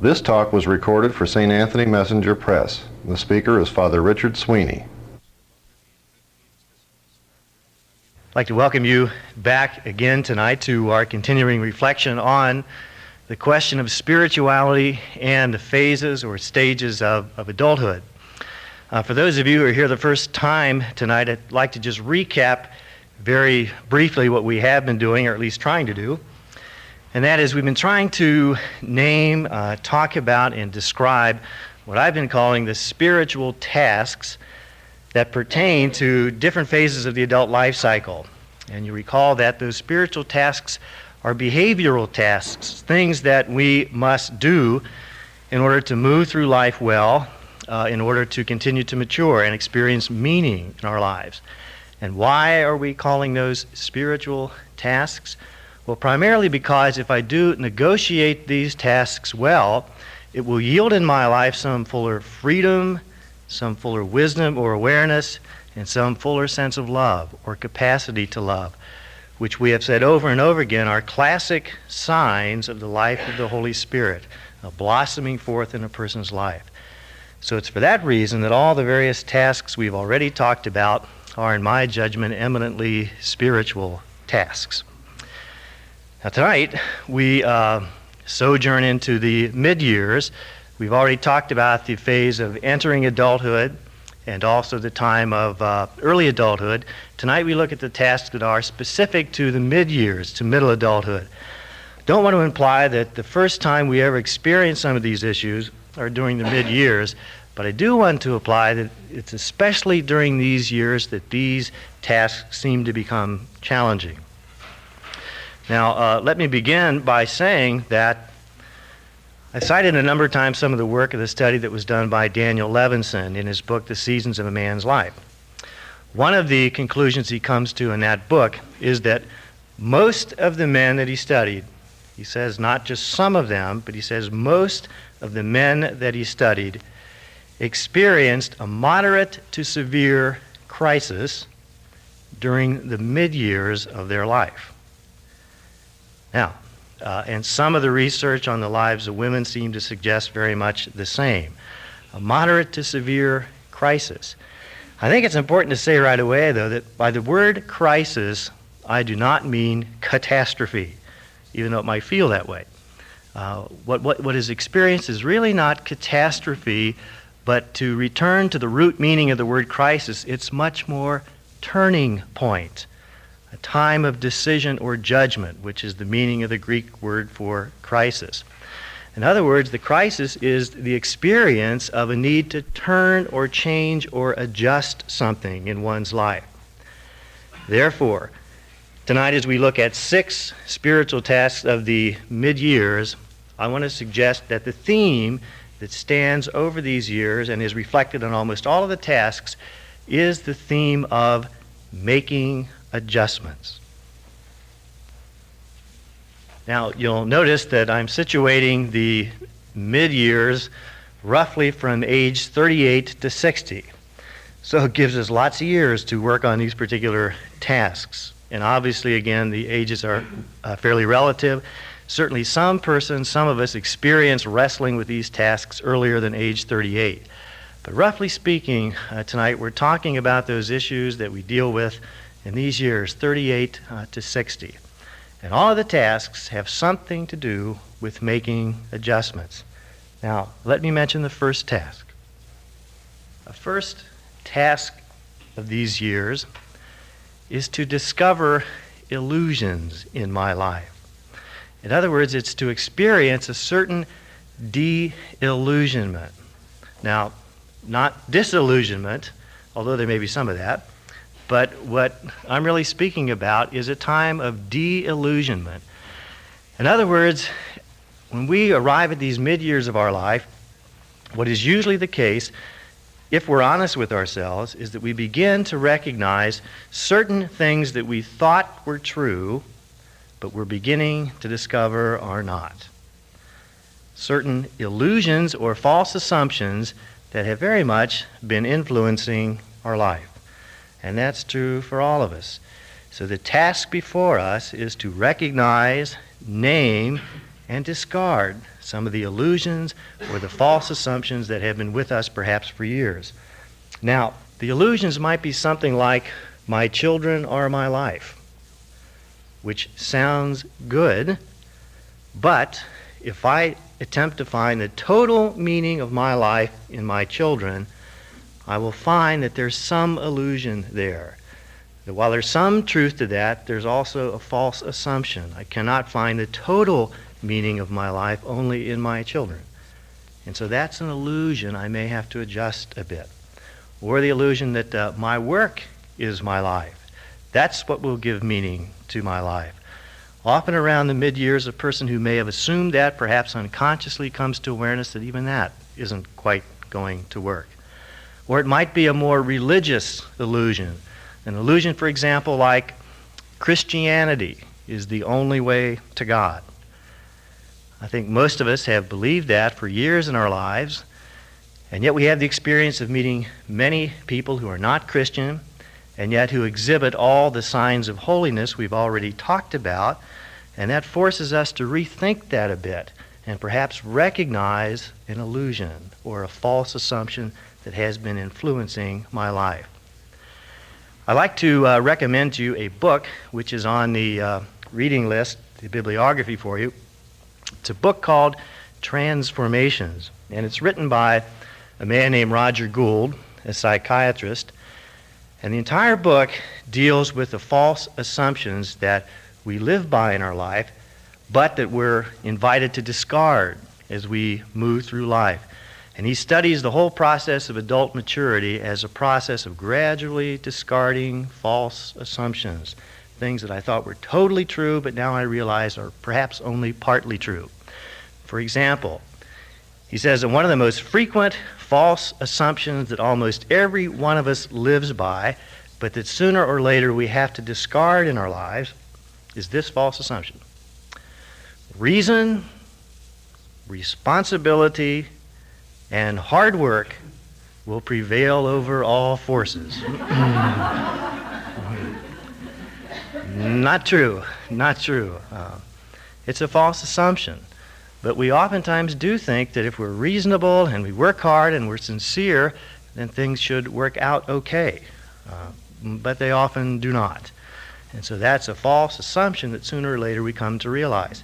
This talk was recorded for St. Anthony Messenger Press. The speaker is Father Richard Sweeney. I'd like to welcome you back again tonight to our continuing reflection on the question of spirituality and the phases or stages of adulthood. For those of you who are here the first time tonight, I'd like to just recap very briefly what we have been doing, or at least trying to do. And that is, we've been trying to name, talk about, and describe what I've been calling the spiritual tasks that pertain to different phases of the adult life cycle. And you recall that those spiritual tasks are behavioral tasks, things that we must do in order to move through life well, in order to continue to mature and experience meaning in our lives. And why are we calling those spiritual tasks? Well, primarily because if I do negotiate these tasks well, it will yield in my life some fuller freedom, some fuller wisdom or awareness, and some fuller sense of love or capacity to love, which we have said over and over again are classic signs of the life of the Holy Spirit, blossoming forth in a person's life. So it's for that reason that all the various tasks we've already talked about are, in my judgment, eminently spiritual tasks. Now tonight, we sojourn into the mid-years. We've already talked about the phase of entering adulthood and also the time of early adulthood. Tonight we look at the tasks that are specific to the mid-years, to middle adulthood. Don't want to imply that the first time we ever experience some of these issues are during the mid-years, but I do want to apply that it's especially during these years that these tasks seem to become challenging. Now, let me begin by saying that I cited a number of times some of the work of the study that was done by Daniel Levinson in his book, The Seasons of a Man's Life. One of the conclusions he comes to in that book is that most of the men that he studied, he says not just some of them, but he says most of the men that he studied experienced a moderate to severe crisis during the mid-years of their life. Now, and some of the research on the lives of women seem to suggest very much the same. A moderate to severe crisis. I think it's important to say right away, though, that by the word crisis, I do not mean catastrophe, even though it might feel that way. What is experienced is really not catastrophe, but to return to the root meaning of the word crisis, it's much more turning point. A time of decision or judgment, which is the meaning of the Greek word for crisis. In other words, the crisis is the experience of a need to turn or change or adjust something in one's life. Therefore, tonight as we look at 6 spiritual tasks of the mid-years, I want to suggest that the theme that stands over these years and is reflected in almost all of the tasks is the theme of making adjustments. Now, you'll notice that I'm situating the mid-years roughly from age 38 to 60. So it gives us lots of years to work on these particular tasks. And obviously, again, the ages are fairly relative. Certainly some persons, some of us, experience wrestling with these tasks earlier than age 38. But roughly speaking, tonight we're talking about those issues that we deal with in these years, 38 to 60. And all of the tasks have something to do with making adjustments. Now, let me mention the first task. The first task of these years is to discover illusions in my life. In other words, it's to experience a certain de-illusionment. Now, not disillusionment, although there may be some of that, but what I'm really speaking about is a time of de-illusionment. In other words, when we arrive at these mid-years of our life, what is usually the case, if we're honest with ourselves, is that we begin to recognize certain things that we thought were true, but we're beginning to discover are not. Certain illusions or false assumptions that have very much been influencing our life. And that's true for all of us. So the task before us is to recognize, name, and discard some of the illusions or the false assumptions that have been with us perhaps for years. Now, the illusions might be something like, my children are my life, which sounds good, but if I attempt to find the total meaning of my life in my children, I will find that there's some illusion there. That while there's some truth to that, there's also a false assumption. I cannot find the total meaning of my life only in my children. And so that's an illusion I may have to adjust a bit. Or the illusion that my work is my life. That's what will give meaning to my life. Often around the mid-years, a person who may have assumed that, perhaps unconsciously, comes to awareness that even that isn't quite going to work. Or it might be a more religious illusion. An illusion, for example, like Christianity is the only way to God. I think most of us have believed that for years in our lives, and yet we have the experience of meeting many people who are not Christian, and yet who exhibit all the signs of holiness we've already talked about, and that forces us to rethink that a bit and perhaps recognize an illusion or a false assumption that has been influencing my life. I'd like to recommend to you a book which is on the reading list, the bibliography for you. It's a book called Transformations, and it's written by a man named Roger Gould, a psychiatrist. And the entire book deals with the false assumptions that we live by in our life, but that we're invited to discard as we move through life. And he studies the whole process of adult maturity as a process of gradually discarding false assumptions, things that I thought were totally true, but now I realize are perhaps only partly true. For example, he says that one of the most frequent false assumptions that almost every one of us lives by, but that sooner or later we have to discard in our lives, is this false assumption. Reason, responsibility, and hard work will prevail over all forces. Not true, not true. It's a false assumption. But we oftentimes do think that if we're reasonable and we work hard and we're sincere, then things should work out okay. But they often do not. And so that's a false assumption that sooner or later we come to realize.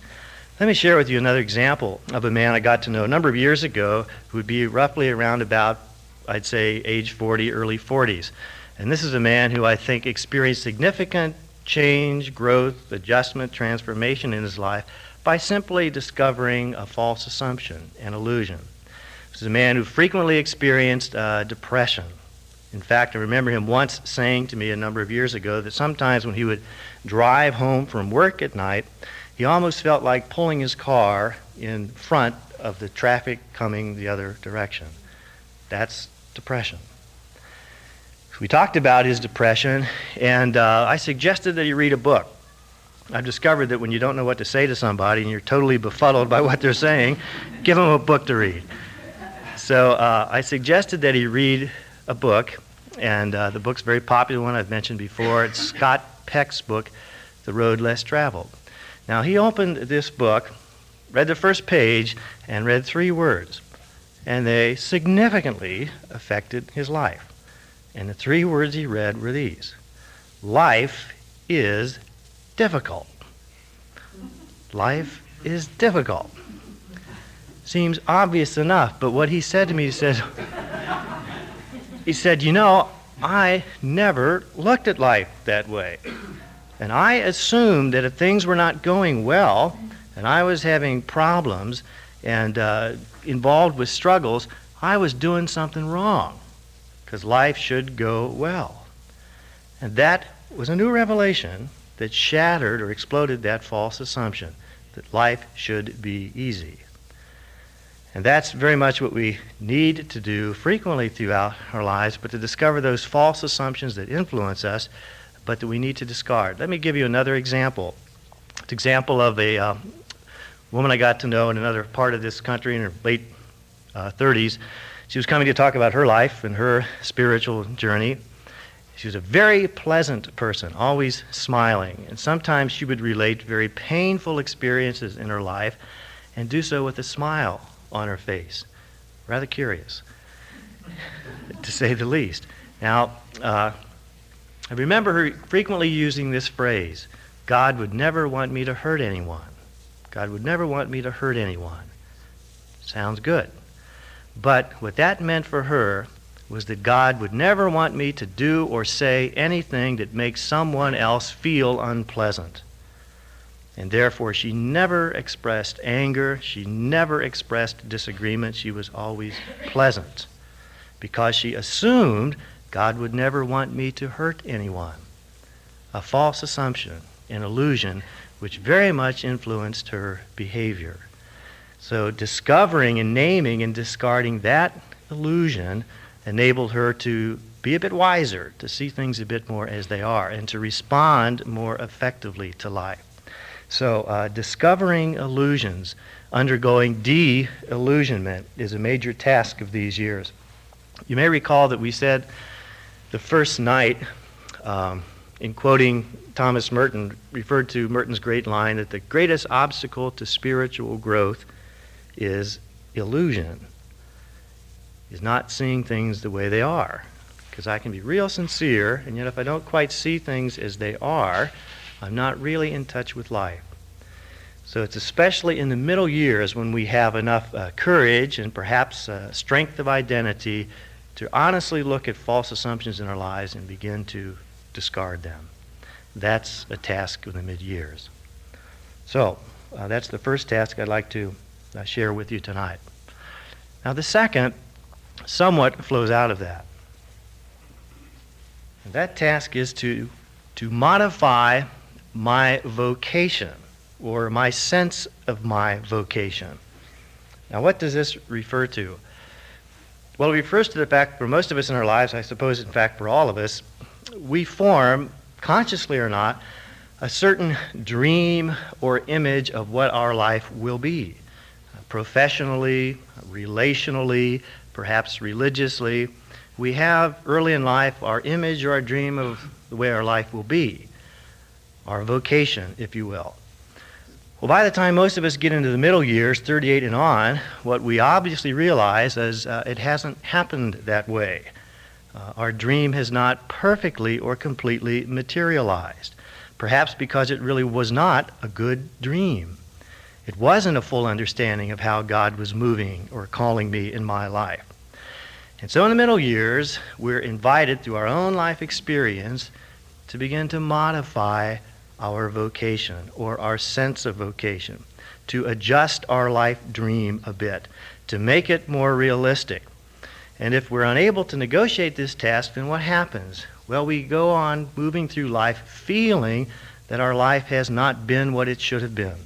Let me share with you another example of a man I got to know a number of years ago who would be roughly around about, I'd say, age 40, early 40s. And this is a man who I think experienced significant change, growth, adjustment, transformation in his life by simply discovering a false assumption, an illusion. This is a man who frequently experienced depression. In fact, I remember him once saying to me a number of years ago that sometimes when he would drive home from work at night, he almost felt like pulling his car in front of the traffic coming the other direction. That's depression. So we talked about his depression, and I suggested that he read a book. I've discovered that when you don't know what to say to somebody and you're totally befuddled by what they're saying, give them a book to read. So I suggested that he read a book, and the book's a very popular one I've mentioned before. It's Scott Peck's book, The Road Less Traveled. Now, he opened this book, read the first page, and read 3 words, and they significantly affected his life. And the 3 words he read were these: life is difficult. Life is difficult. Seems obvious enough, but what he said to me, he said, you know, I never looked at life that way. And I assumed that if things were not going well, and I was having problems and involved with struggles, I was doing something wrong, because life should go well. And that was a new revelation that shattered or exploded that false assumption that life should be easy. And that's very much what we need to do frequently throughout our lives, but to discover those false assumptions that influence us, but that we need to discard. Let me give you another example. It's an example of a woman I got to know in another part of this country in her late 30s. She was coming to talk about her life and her spiritual journey. She was a very pleasant person, always smiling, and sometimes she would relate very painful experiences in her life, and do so with a smile on her face. Rather curious, to say the least. Now, I remember her frequently using this phrase, God would never want me to hurt anyone. God would never want me to hurt anyone. Sounds good. But what that meant for her was that God would never want me to do or say anything that makes someone else feel unpleasant. And therefore, she never expressed anger. She never expressed disagreement. She was always pleasant because she assumed God would never want me to hurt anyone. A false assumption, an illusion, which very much influenced her behavior. So discovering and naming and discarding that illusion enabled her to be a bit wiser, to see things a bit more as they are, and to respond more effectively to life. So discovering illusions, undergoing de-illusionment is a major task of these years. You may recall that we said the first night, in quoting Thomas Merton, referred to Merton's great line that the greatest obstacle to spiritual growth is illusion, is not seeing things the way they are. Because I can be real sincere, and yet if I don't quite see things as they are, I'm not really in touch with life. So it's especially in the middle years when we have enough courage and perhaps strength of identity to honestly look at false assumptions in our lives and begin to discard them. That's a task of the mid-years. So that's the first task I'd like to share with you tonight. Now the second somewhat flows out of that. And that task is to modify my vocation or my sense of my vocation. Now what does this refer to? Well, it refers to the fact for most of us in our lives, I suppose in fact for all of us, we form, consciously or not, a certain dream or image of what our life will be. Professionally, relationally, perhaps religiously, we have early in life our image or our dream of the way our life will be, our vocation, if you will. Well, by the time most of us get into the middle years, 38 and on, what we obviously realize is it hasn't happened that way. Our dream has not perfectly or completely materialized, perhaps because it really was not a good dream. It wasn't a full understanding of how God was moving or calling me in my life. And so in the middle years, we're invited through our own life experience to begin to modify our vocation or our sense of vocation, to adjust our life dream a bit, to make it more realistic. And if we're unable to negotiate this task, then what happens? Well, we go on moving through life feeling that our life has not been what it should have been.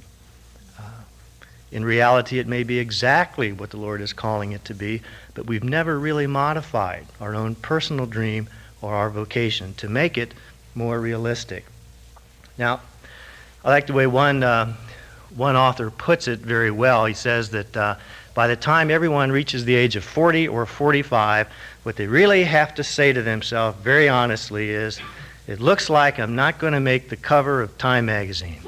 In reality, it may be exactly what the Lord is calling it to be, but we've never really modified our own personal dream or our vocation to make it more realistic. Now, I like the way one author puts it very well. He says that by the time everyone reaches the age of 40 or 45, what they really have to say to themselves very honestly is, it looks like I'm not going to make the cover of Time magazine.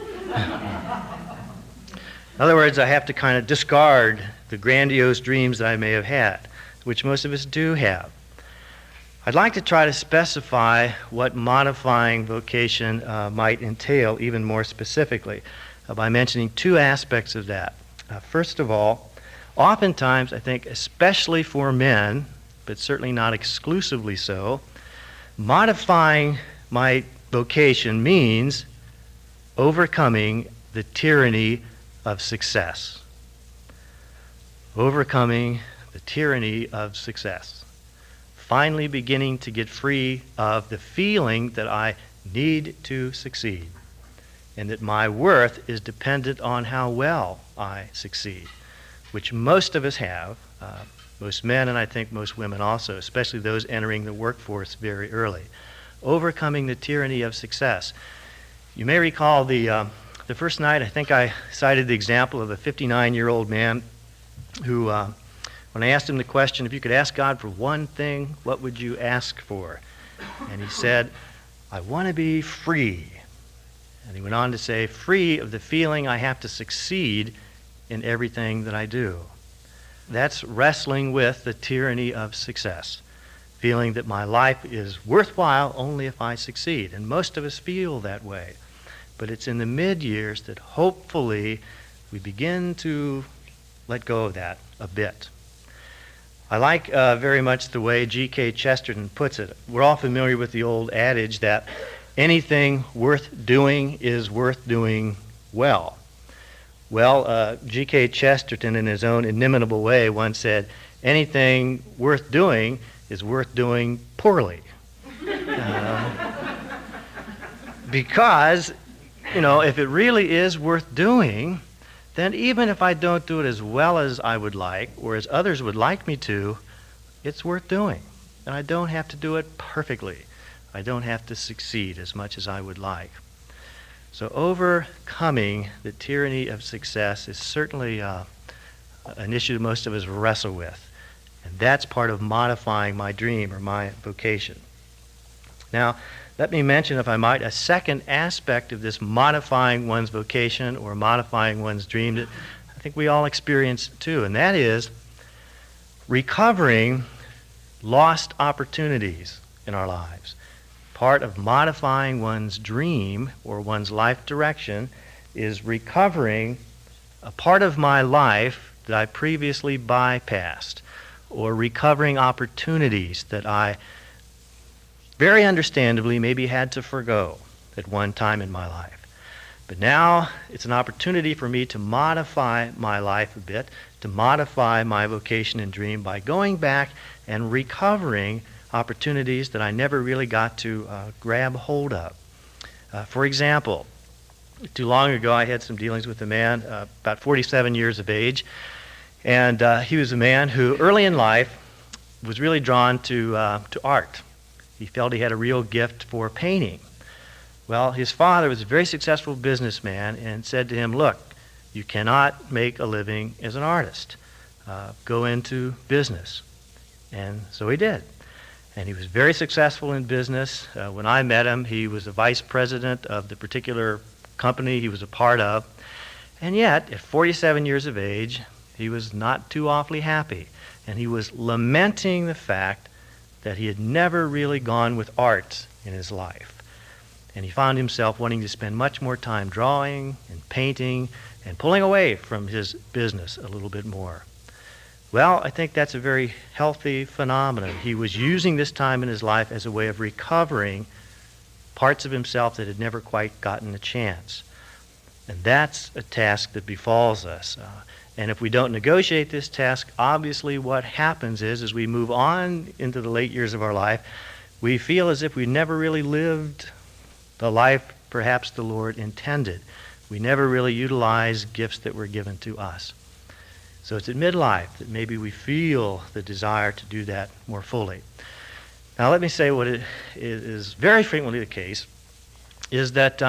In other words, I have to kind of discard the grandiose dreams that I may have had, which most of us do have. I'd like to try to specify what modifying vocation might entail even more specifically by mentioning two aspects of that. First of all, oftentimes I think especially for men, but certainly not exclusively so, modifying my vocation means overcoming the tyranny of success. Overcoming the tyranny of success. Finally beginning to get free of the feeling that I need to succeed and that my worth is dependent on how well I succeed, which most of us have, most men and I think most women also, especially those entering the workforce very early. Overcoming the tyranny of success. You may recall the first night, I think I cited the example of a 59-year-old man who, when I asked him the question, if you could ask God for one thing, what would you ask for? And he said, I want to be free. And he went on to say, free of the feeling I have to succeed in everything that I do. That's wrestling with the tyranny of success, feeling that my life is worthwhile only if I succeed. And most of us feel that way. But it's in the mid-years that hopefully we begin to let go of that a bit. I like very much the way G.K. Chesterton puts it. We're all familiar with the old adage that anything worth doing is worth doing well. Well, G.K. Chesterton, in his own inimitable way, once said, anything worth doing is worth doing poorly. Because, if it really is worth doing, then even if I don't do it as well as I would like, or as others would like me to, it's worth doing. And I don't have to do it perfectly. I don't have to succeed as much as I would like. So overcoming the tyranny of success is certainly an issue most of us wrestle with. And that's part of modifying my dream or my vocation. Now, let me mention, if I might, a second aspect of this modifying one's vocation or modifying one's dream that I think we all experience too, and that is recovering lost opportunities in our lives. Part of modifying one's dream or one's life direction is recovering a part of my life that I previously bypassed, or recovering opportunities that I very understandably maybe had to forgo at one time in my life. But now it's an opportunity for me to modify my life a bit, to modify my vocation and dream by going back and recovering opportunities that I never really got to grab hold of. For example, too long ago I had some dealings with a man about 47 years of age, and he was a man who early in life was really drawn to art. He felt he had a real gift for painting. Well, his father was a very successful businessman and said to him, look, you cannot make a living as an artist. Go into business. And so he did. And he was very successful in business. When I met him, he was the vice president of the particular company he was a part of. And yet, at 47 years of age, he was not too awfully happy. And he was lamenting the fact that he had never really gone with art in his life. And he found himself wanting to spend much more time drawing and painting and pulling away from his business a little bit more. Well, I think that's a very healthy phenomenon. He was using this time in his life as a way of recovering parts of himself that had never quite gotten a chance. And that's a task that befalls us. And if we don't negotiate this task, obviously what happens is, as we move on into the late years of our life, we feel as if we never really lived the life perhaps the Lord intended. We never really utilized gifts that were given to us. So it's at midlife that maybe we feel the desire to do that more fully. Now let me say what it is very frequently the case is that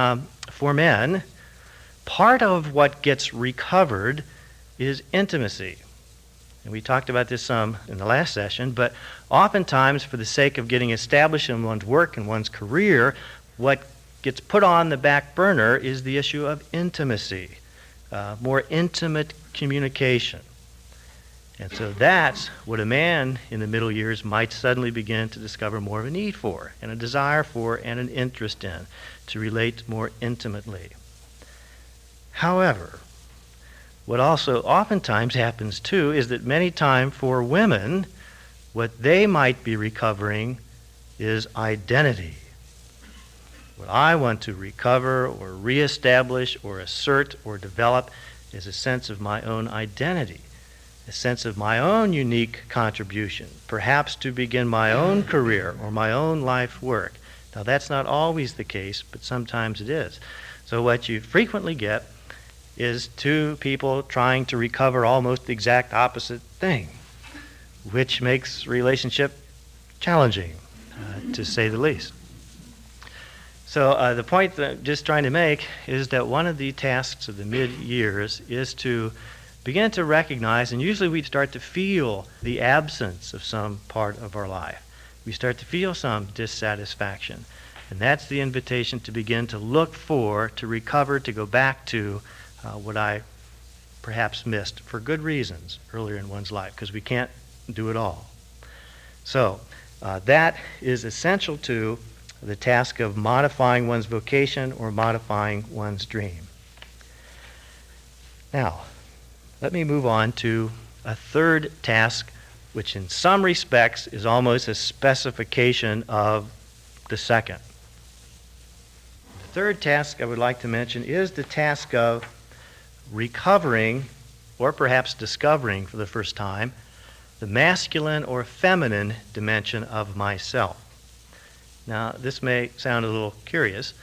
for men, part of what gets recovered is intimacy. And we talked about this some in the last session, but oftentimes for the sake of getting established in one's work and one's career, what gets put on the back burner is the issue of intimacy, more intimate communication. And so that's what a man in the middle years might suddenly begin to discover more of a need for, and a desire for, and an interest in, to relate more intimately. However, what also oftentimes happens too is that many times for women, what they might be recovering is identity. What I want to recover or reestablish or assert or develop is a sense of my own identity, a sense of my own unique contribution, perhaps to begin my own career or my own life work. Now that's not always the case, but sometimes it is. So what you frequently get is two people trying to recover almost the exact opposite thing, which makes relationship challenging, to say the least. So the point that I'm just trying to make is that one of the tasks of the mid-years is to begin to recognize, and usually we start to feel the absence of some part of our life. We start to feel some dissatisfaction. And that's the invitation to begin to look for, to recover, to go back to what I perhaps missed for good reasons earlier in one's life, because we can't do it all. So that is essential to the task of modifying one's vocation or modifying one's dream. Now, let me move on to a third task, which in some respects is almost a specification of the second. The third task I would like to mention is the task of recovering, or perhaps discovering for the first time, the masculine or feminine dimension of myself. Now, this may sound a little curious.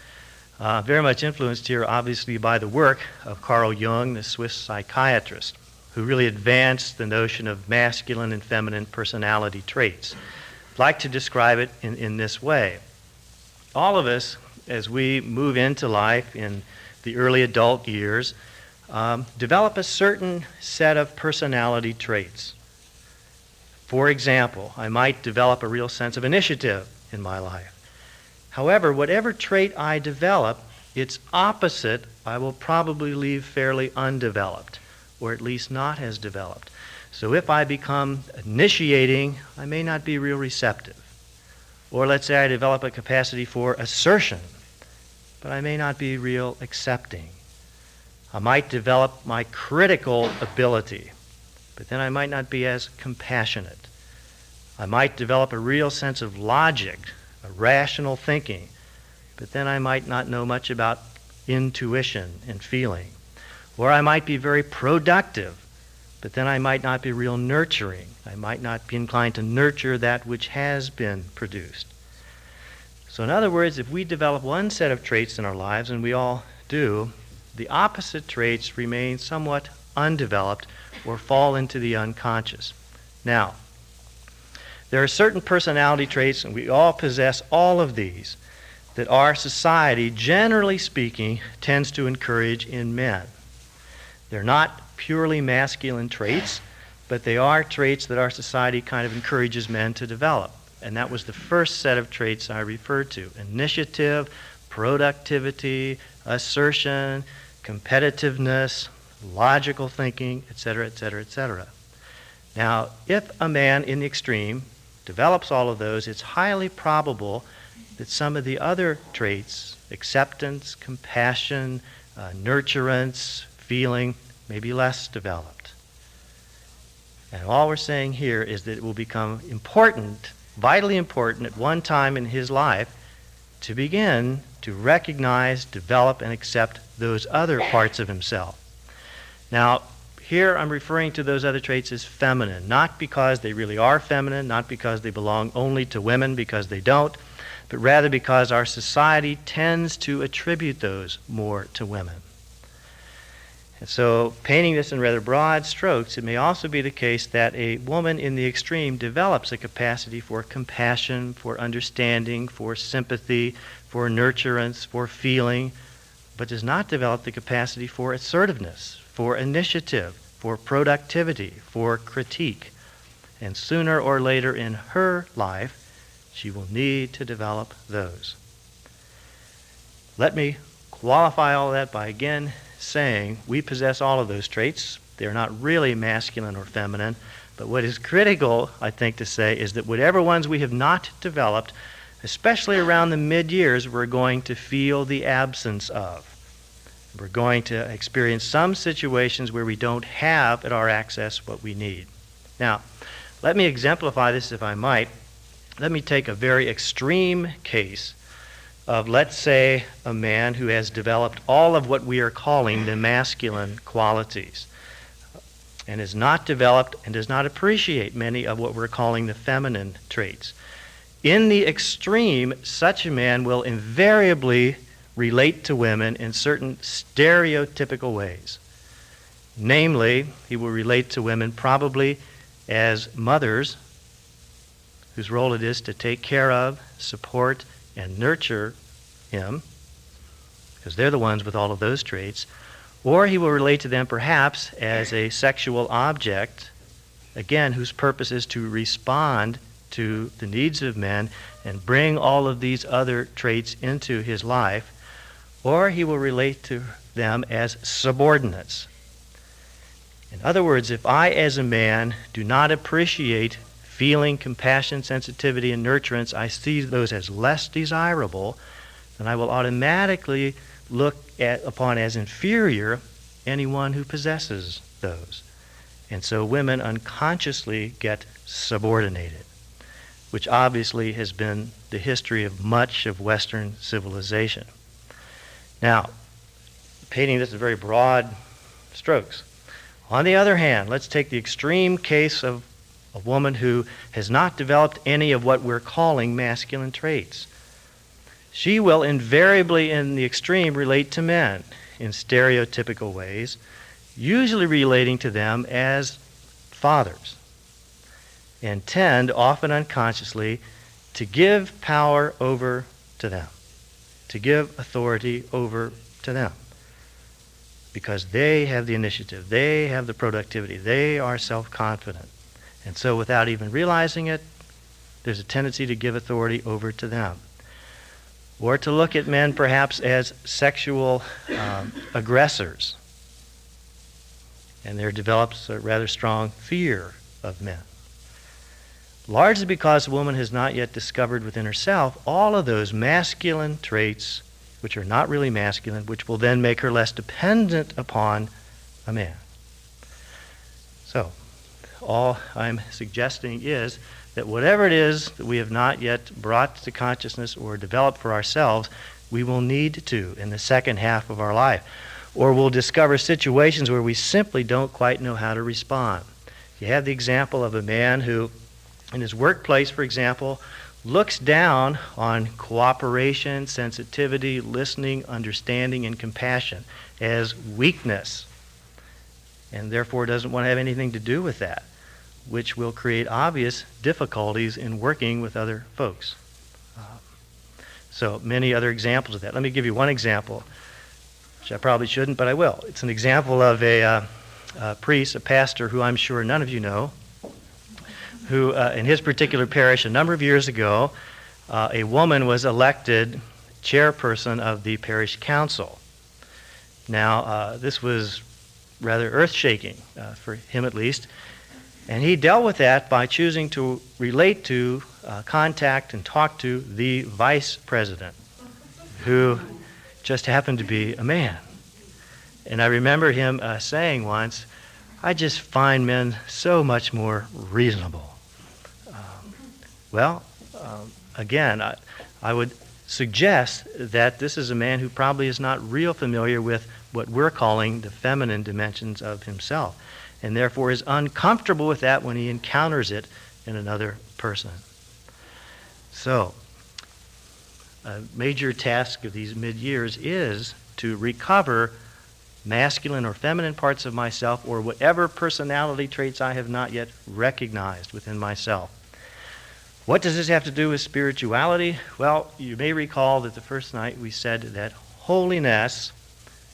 Very much influenced here, obviously, by the work of Carl Jung, the Swiss psychiatrist, who really advanced the notion of masculine and feminine personality traits. I'd like to describe it in this way. All of us, as we move into life in the early adult years, develop a certain set of personality traits. For example, I might develop a real sense of initiative in my life. However, whatever trait I develop, its opposite I will probably leave fairly undeveloped, or at least not as developed. So if I become initiating, I may not be real receptive. Or let's say I develop a capacity for assertion, but I may not be real accepting. I might develop my critical ability, but then I might not be as compassionate. I might develop a real sense of logic, a rational thinking, but then I might not know much about intuition and feeling. Or I might be very productive, but then I might not be real nurturing. I might not be inclined to nurture that which has been produced. So in other words, if we develop one set of traits in our lives, and we all do, the opposite traits remain somewhat undeveloped or fall into the unconscious. Now, there are certain personality traits, and we all possess all of these, that our society, generally speaking, tends to encourage in men. They're not purely masculine traits, but they are traits that our society kind of encourages men to develop. And that was the first set of traits I referred to: initiative, productivity, assertion, competitiveness, logical thinking, etc., etc., etc. Now, if a man in the extreme develops all of those, it's highly probable that some of the other traits, acceptance, compassion, nurturance, feeling, may be less developed. And all we're saying here is that it will become important, vitally important at one time in his life, to begin to recognize, develop, and accept those other parts of himself. Now, here I'm referring to those other traits as feminine, not because they really are feminine, not because they belong only to women, because they don't, but rather because our society tends to attribute those more to women. And so, painting this in rather broad strokes, it may also be the case that a woman in the extreme develops a capacity for compassion, for understanding, for sympathy, for nurturance, for feeling, but does not develop the capacity for assertiveness, for initiative, for productivity, for critique. And sooner or later in her life, she will need to develop those. Let me qualify all of that by again saying we possess all of those traits. They're not really masculine or feminine, but what is critical, I think, to say is that whatever ones we have not developed, especially around the mid-years, we're going to feel the absence of. We're going to experience some situations where we don't have at our access what we need. Now, let me exemplify this if I might. Let me take a very extreme case of, let's say, a man who has developed all of what we are calling the masculine qualities and has not developed and does not appreciate many of what we're calling the feminine traits. In the extreme, such a man will invariably relate to women in certain stereotypical ways. Namely, he will relate to women probably as mothers whose role it is to take care of, support, and nurture him, because they're the ones with all of those traits. Or he will relate to them perhaps as a sexual object, again, whose purpose is to respond to the needs of men and bring all of these other traits into his life. Or he will relate to them as subordinates. In other words, if I as a man do not appreciate feeling, compassion, sensitivity, and nurturance, I see those as less desirable, then I will automatically look upon as inferior anyone who possesses those. And so women unconsciously get subordinated, which obviously has been the history of much of Western civilization. Now, painting this in very broad strokes. On the other hand, let's take the extreme case of a woman who has not developed any of what we're calling masculine traits. She will invariably, in the extreme, relate to men in stereotypical ways, usually relating to them as fathers, and tend, often unconsciously, to give power over to them, to give authority over to them, because they have the initiative, they have the productivity, they are self-confident. And so without even realizing it, there's a tendency to give authority over to them. Or to look at men perhaps as sexual aggressors. And there develops a rather strong fear of men. Largely because a woman has not yet discovered within herself all of those masculine traits which are not really masculine, which will then make her less dependent upon a man. So, all I'm suggesting is that whatever it is that we have not yet brought to consciousness or developed for ourselves, we will need to in the second half of our life. Or we'll discover situations where we simply don't quite know how to respond. You have the example of a man who, in his workplace, for example, looks down on cooperation, sensitivity, listening, understanding, and compassion as weakness, and therefore doesn't want to have anything to do with that, which will create obvious difficulties in working with other folks. So many other examples of that. Let me give you one example, which I probably shouldn't, but I will. It's an example of a priest, a pastor who I'm sure none of you know, who in his particular parish a number of years ago, a woman was elected chairperson of the parish council. Now, this was rather earth-shaking for him at least, and he dealt with that by choosing to relate to, contact, and talk to the vice president, who just happened to be a man. And I remember him saying once, "I just find men so much more reasonable." Again, I would suggest that this is a man who probably is not real familiar with what we're calling the feminine dimensions of himself, and therefore is uncomfortable with that when he encounters it in another person. So, a major task of these mid-years is to recover masculine or feminine parts of myself, or whatever personality traits I have not yet recognized within myself. What does this have to do with spirituality? Well, you may recall that the first night we said that holiness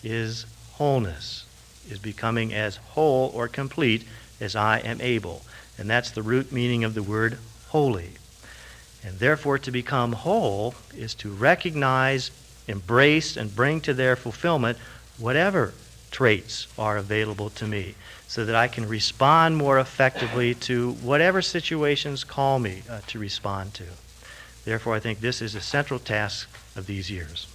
is wholeness, is becoming as whole or complete as I am able. And that's the root meaning of the word holy. And therefore, to become whole is to recognize, embrace, and bring to their fulfillment whatever traits are available to me, so that I can respond more effectively to whatever situations call me to respond to. Therefore, I think this is a central task of these years.